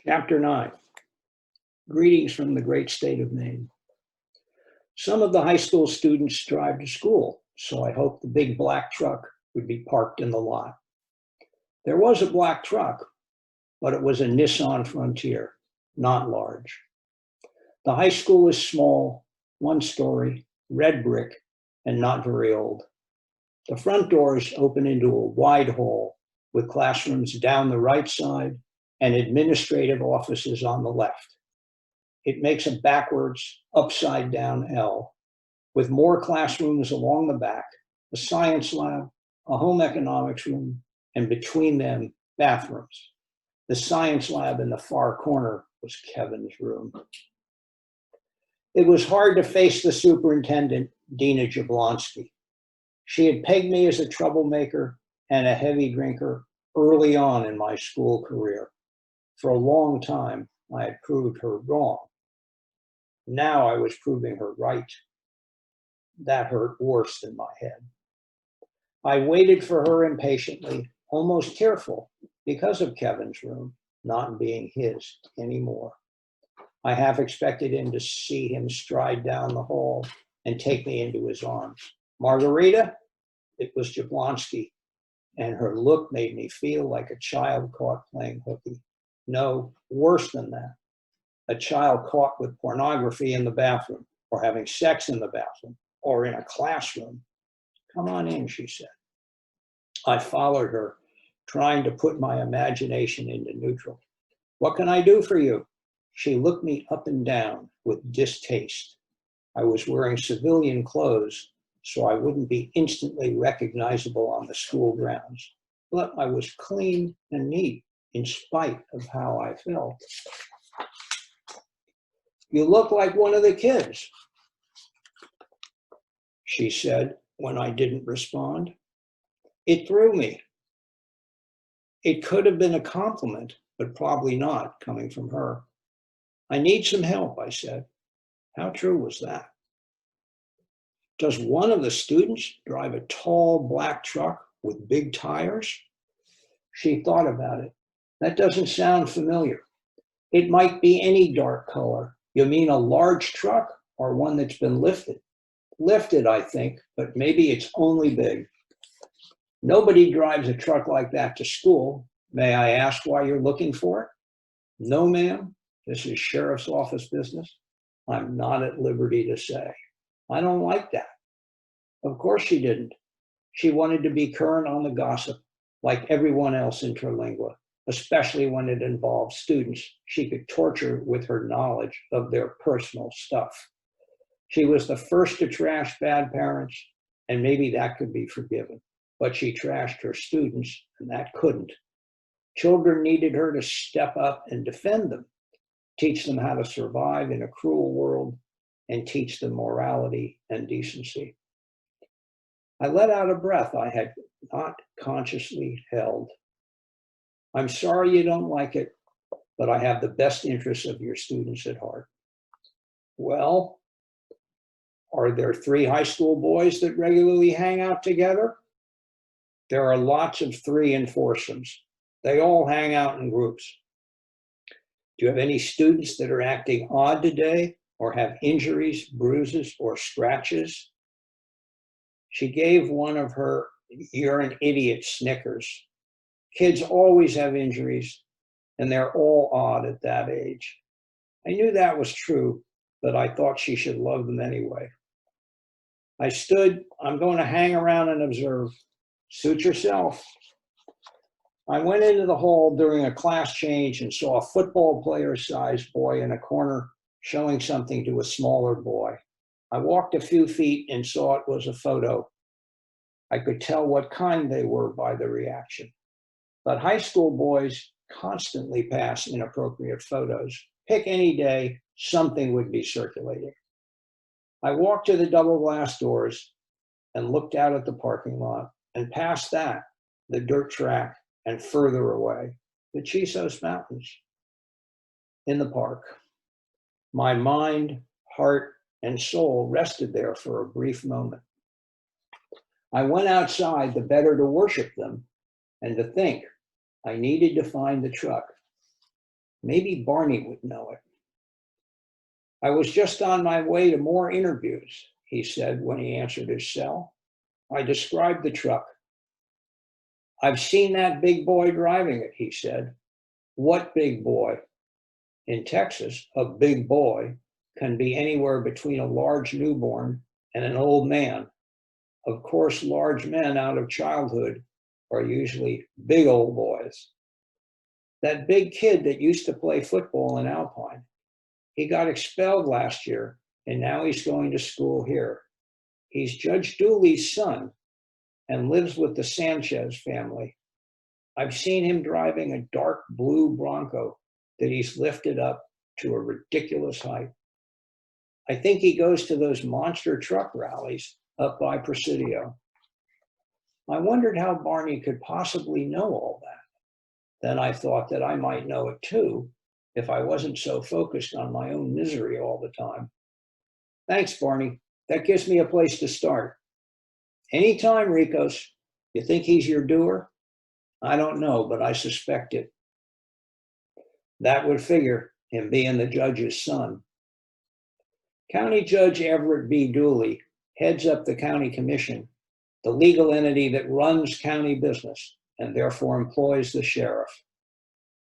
Chapter 9, Greetings from the Great State of Maine. Some of the high school students drive to school, so I hoped the big black truck would be parked in the lot. There was a black truck, but it was a Nissan Frontier, not large. The high school was small, one story, red brick, and not very old. The front doors open into a wide hall with classrooms down the right side and administrative offices on the left. It makes a backwards, upside down L, with more classrooms along the back, a science lab, a home economics room, and between them, bathrooms. The science lab in the far corner was Kevin's room. It was hard to face the superintendent, Dina Jablonski. She had pegged me as a troublemaker and a heavy drinker early on in my school career. For a long time, I had proved her wrong. Now I was proving her right. That hurt worse than my head. I waited for her impatiently, almost tearful, because of Kevin's room not being his anymore. I half expected him to see him stride down the hall and take me into his arms. Margarita? It was Jablonski, and her look made me feel like a child caught playing hooky. No, worse than that. A child caught with pornography in the bathroom, or having sex in the bathroom, or in a classroom. Come on in, she said. I followed her, trying to put my imagination into neutral. What can I do for you? She looked me up and down with distaste. I was wearing civilian clothes, so I wouldn't be instantly recognizable on the school grounds. But I was clean and neat, in spite of how I felt. You look like one of the kids, she said when I didn't respond. It threw me. It could have been a compliment, but probably not coming from her. I need some help, I said. How true was that? Does one of the students drive a tall black truck with big tires? She thought about it. That doesn't sound familiar. It might be any dark color. You mean a large truck or one that's been lifted? Lifted, I think, but maybe it's only big. Nobody drives a truck like that to school. May I ask why you're looking for it? No, ma'am. This is sheriff's office business. I'm not at liberty to say. I don't like that. Of course she didn't. She wanted to be current on the gossip, like everyone else in Terlingua, especially when it involved students she could torture with her knowledge of their personal stuff. She was the first to trash bad parents, and maybe that could be forgiven. But she trashed her students, and that couldn't. Children needed her to step up and defend them, teach them how to survive in a cruel world, and teach them morality and decency. I let out a breath I had not consciously held. I'm sorry you don't like it, but I have the best interests of your students at heart. Well, are there 3 high school boys that regularly hang out together? There are lots of 3 and foursomes. They all hang out in groups. Do you have any students that are acting odd today or have injuries, bruises, or scratches? She gave one of her "you're an idiot" snickers. Kids always have injuries, and they're all odd at that age. I knew that was true, but I thought she should love them anyway. I stood. I'm going to hang around and observe. Suit yourself. I went into the hall during a class change and saw a football player-sized boy in a corner showing something to a smaller boy. I walked a few feet and saw it was a photo. I could tell what kind they were by the reaction. But high school boys constantly pass inappropriate photos. Pick any day, something would be circulating. I walked to the double glass doors and looked out at the parking lot, and past that, the dirt track, and further away, the Chisos Mountains. In the park, my mind, heart, and soul rested there for a brief moment. I went outside the better to worship them and to think I needed to find the truck. Maybe Barney would know it. I was just on my way to more interviews, he said when he answered his cell. I described the truck. I've seen that big boy driving it, he said. What big boy? In Texas, a big boy can be anywhere between a large newborn and an old man. Of course, large men out of childhood are usually big old boys. That big kid that used to play football in Alpine, he got expelled last year, and now he's going to school here. He's Judge Dooley's son and lives with the Sanchez family. I've seen him driving a dark blue Bronco that he's lifted up to a ridiculous height. I think he goes to those monster truck rallies up by Presidio. I wondered how Barney could possibly know all that. Then I thought that I might know it too, if I wasn't so focused on my own misery all the time. Thanks, Barney. That gives me a place to start. Anytime, Ricos. You think he's your doer? I don't know, but I suspect it. That would figure, him being the judge's son. County Judge Everett B. Dooley heads up the county commission, the legal entity that runs county business and therefore employs the sheriff.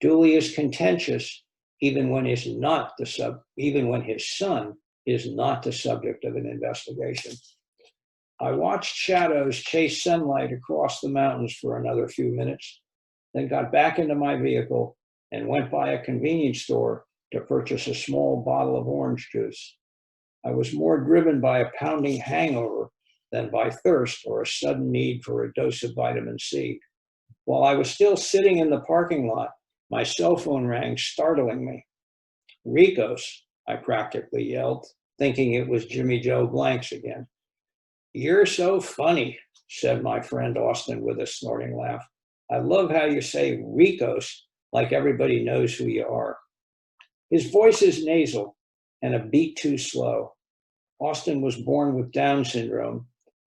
Dooley is contentious even when his son is not the subject of an investigation. I watched shadows chase sunlight across the mountains for another few minutes, then got back into my vehicle and went by a convenience store to purchase a small bottle of orange juice. I was more driven by a pounding hangover than by thirst or a sudden need for a dose of vitamin C. While I was still sitting in the parking lot, my cell phone rang, startling me. Ricos, I practically yelled, thinking it was Jimmy Joe Blanks again. You're so funny, said my friend Austin with a snorting laugh. I love how you say Ricos like everybody knows who you are. His voice is nasal and a beat too slow. Austin was born with Down syndrome,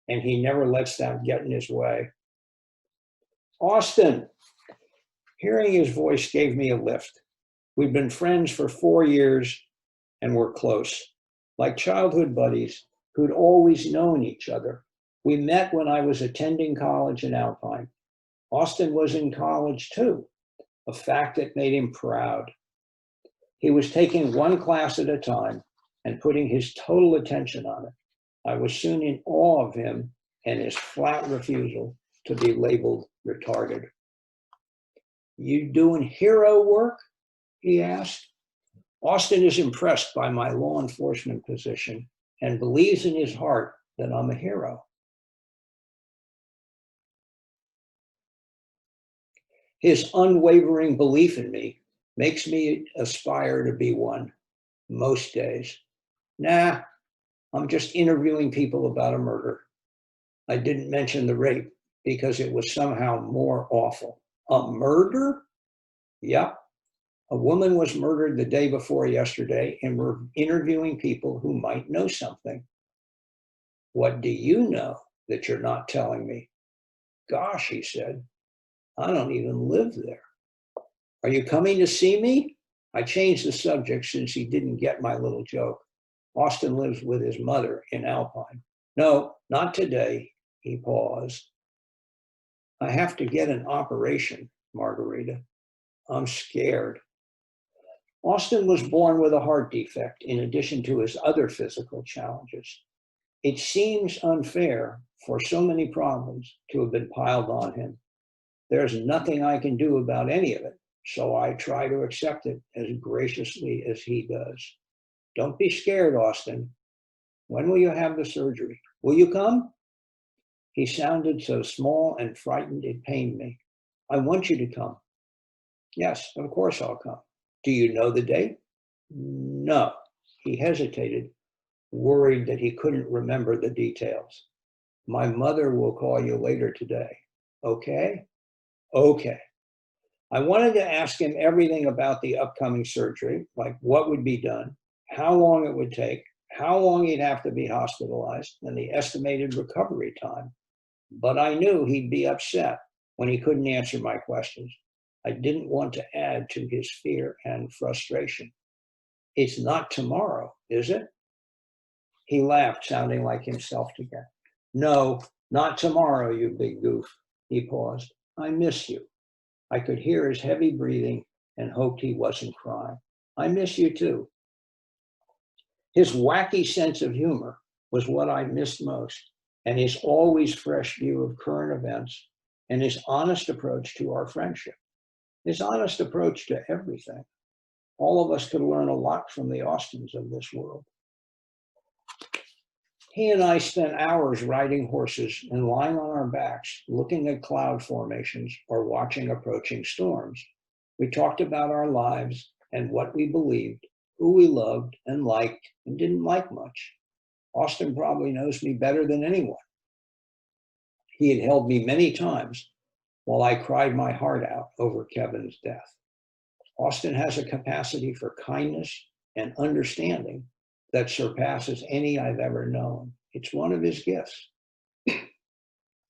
and he never lets that get in his way. Austin! Hearing his voice gave me a lift. We'd been friends for 4 years and were close, like childhood buddies who'd always known each other. We met when I was attending college in Alpine. Austin was in college too, a fact that made him proud. He was taking one class at a time and putting his total attention on it. I was soon in awe of him and his flat refusal to be labeled retarded. You doing hero work? He asked. Austin is impressed by my law enforcement position and believes in his heart that I'm a hero. His unwavering belief in me makes me aspire to be one most days. Nah, I'm just interviewing people about a murder. I didn't mention the rape because it was somehow more awful. A murder? Yep. A woman was murdered the day before yesterday, and we're interviewing people who might know something. What do you know that you're not telling me? Gosh, he said, I don't even live there. Are you coming to see me? I changed the subject since he didn't get my little joke. Austin lives with his mother in Alpine. No, not today, he paused. I have to get an operation, Margarita. I'm scared. Austin was born with a heart defect in addition to his other physical challenges. It seems unfair for so many problems to have been piled on him. There's nothing I can do about any of it, so I try to accept it as graciously as he does. Don't be scared, Austin. When will you have the surgery? Will you come? He sounded so small and frightened it pained me. I want you to come. Yes, of course I'll come. Do you know the date? No. He hesitated, worried that he couldn't remember the details. My mother will call you later today. Okay? Okay. I wanted to ask him everything about the upcoming surgery, like what would be done, how long it would take, how long he'd have to be hospitalized, and the estimated recovery time. But I knew he'd be upset when he couldn't answer my questions. I didn't want to add to his fear and frustration. It's not tomorrow, is it? He laughed, sounding like himself again. No, not tomorrow, you big goof. He paused. I miss you. I could hear his heavy breathing and hoped he wasn't crying. I miss you too. His wacky sense of humor was what I missed most, and his always fresh view of current events and his honest approach to our friendship, his honest approach to everything. All of us could learn a lot from the Austins of this world. He and I spent hours riding horses and lying on our backs, looking at cloud formations or watching approaching storms. We talked about our lives and what we believed, who we loved and liked and didn't like much. Austin probably knows me better than anyone. He had held me many times while I cried my heart out over Kevin's death. Austin has a capacity for kindness and understanding that surpasses any I've ever known. It's one of his gifts.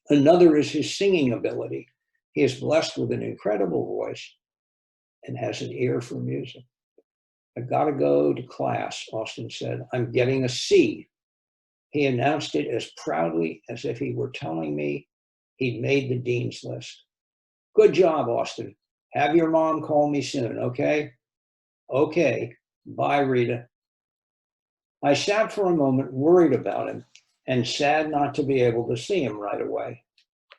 Another is his singing ability. He is blessed with an incredible voice and has an ear for music. I gotta go to class, Austin said. I'm getting a C. He announced it as proudly as if he were telling me he'd made the dean's list. Good job, Austin. Have your mom call me soon, okay? Okay. Bye, Rita. I sat for a moment worried about him and sad not to be able to see him right away.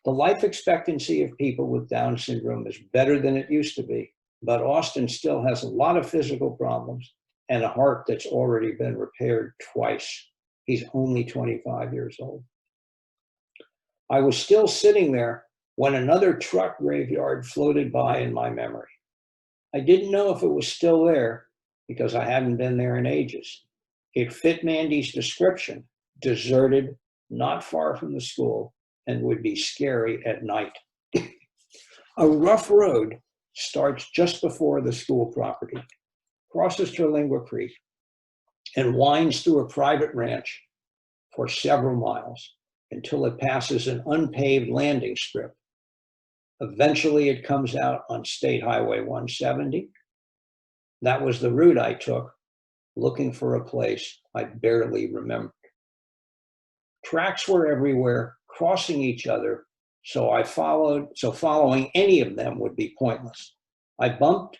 The life expectancy of people with Down syndrome is better than it used to be, but Austin still has a lot of physical problems and a heart that's already been repaired twice. He's only 25 years old. I was still sitting there when another truck graveyard floated by in my memory. I didn't know if it was still there because I hadn't been there in ages. It fit Mandy's description, deserted, not far from the school, and would be scary at night. A rough road starts just before the school property, crosses Terlingua Creek, and winds through a private ranch for several miles until it passes an unpaved landing strip. Eventually, it comes out on State Highway 170. That was the route I took, looking for a place I barely remembered. Tracks were everywhere, crossing each other, so following any of them would be pointless. I bumped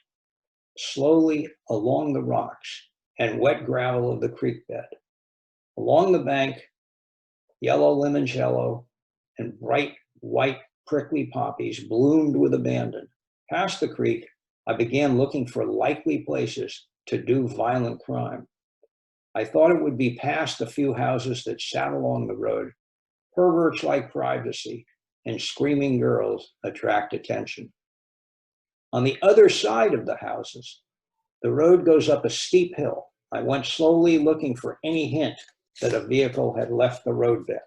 slowly along the rocks and wet gravel of the creek bed. Along the bank, yellow limoncello and bright white prickly poppies bloomed with abandon. Past the creek, I began looking for likely places to do violent crime. I thought it would be past the few houses that sat along the road. Perverts like privacy, and screaming girls attract attention. On the other side of the houses, the road goes up a steep hill. I went slowly looking for any hint that a vehicle had left the roadbed.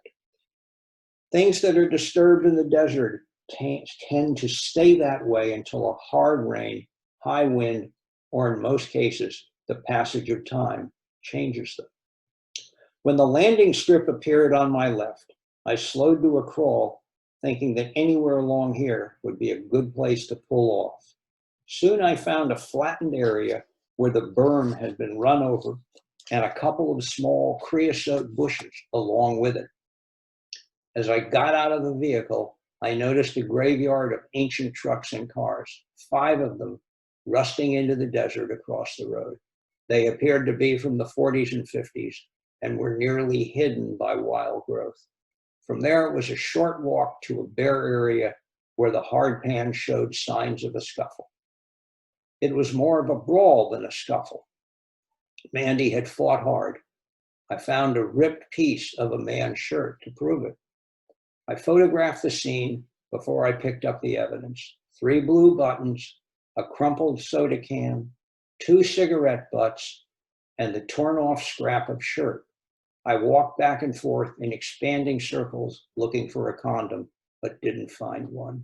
Things that are disturbed in the desert tend to stay that way until a hard rain, high wind, or in most cases, the passage of time changes them. When the landing strip appeared on my left, I slowed to a crawl, thinking that anywhere along here would be a good place to pull off. Soon I found a flattened area where the berm had been run over and a couple of small creosote bushes along with it. As I got out of the vehicle, I noticed a graveyard of ancient trucks and cars, 5 of them rusting into the desert across the road. They appeared to be from the 40s and 50s and were nearly hidden by wild growth. From there, it was a short walk to a bare area where the hard pan showed signs of a scuffle. It was more of a brawl than a scuffle. Mandy had fought hard. I found a ripped piece of a man's shirt to prove it. I photographed the scene before I picked up the evidence. 3 blue buttons, a crumpled soda can, 2 cigarette butts, and the torn off scrap of shirt. I walked back and forth in expanding circles looking for a condom, but didn't find one.